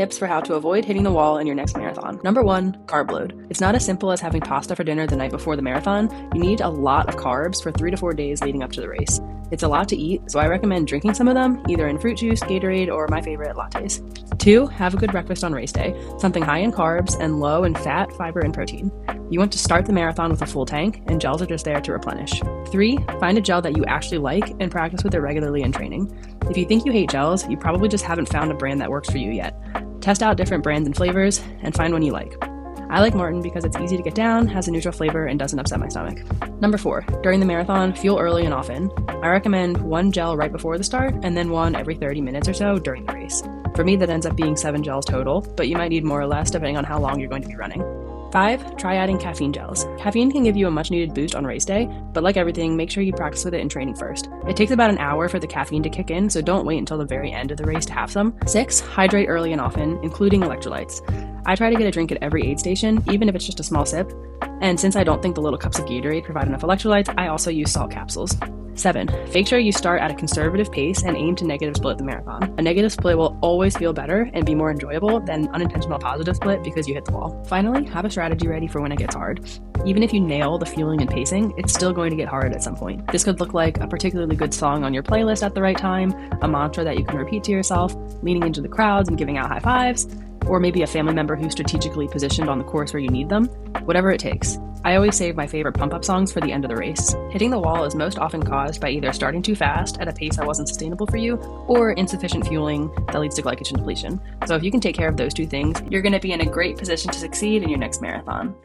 tips for how to avoid hitting the wall in your next marathon. Number 1, carb load. It's not as simple as having pasta for dinner the night before the marathon. You need a lot of carbs for 3 to 4 days leading up to the race. It's a lot to eat, so I recommend drinking some of them, either in fruit juice, Gatorade, or my favorite, lattes. 2, have a good breakfast on race day, something high in carbs and low in fat, fiber, and protein. You want to start the marathon with a full tank, and gels are just there to replenish. 3, find a gel that you actually like and practice with it regularly in training. If you think you hate gels, you probably just haven't found a brand that works for you yet. Test out different brands and flavors, and find one you like. I like Martin because it's easy to get down, has a neutral flavor, and doesn't upset my stomach. Number 4, during the marathon, fuel early and often. I recommend 1 gel right before the start, and then 1 every 30 minutes or so during the race. For me, that ends up being 7 gels total, but you might need more or less depending on how long you're going to be running. 5, try adding caffeine gels. Caffeine can give you a much needed boost on race day, but like everything, make sure you practice with it in training first. It takes about an hour for the caffeine to kick in, so don't wait until the very end of the race to have some. 6, hydrate early and often, including electrolytes. I try to get a drink at every aid station, even if it's just a small sip. And since I don't think the little cups of Gatorade provide enough electrolytes, I also use salt capsules. 7, make sure you start at a conservative pace and aim to negative split the marathon. A negative split will always feel better and be more enjoyable than unintentional positive split because you hit the wall. Finally, have a strategy ready for when it gets hard. Even if you nail the fueling and pacing, it's still going to get hard at some point. This could look like a particularly good song on your playlist at the right time, a mantra that you can repeat to yourself, leaning into the crowds and giving out high fives, or maybe a family member who's strategically positioned on the course where you need them. Whatever it takes. I always save my favorite pump-up songs for the end of the race. Hitting the wall is most often caused by either starting too fast at a pace that wasn't sustainable for you, or insufficient fueling that leads to glycogen depletion. So if you can take care of those 2 things, you're going to be in a great position to succeed in your next marathon.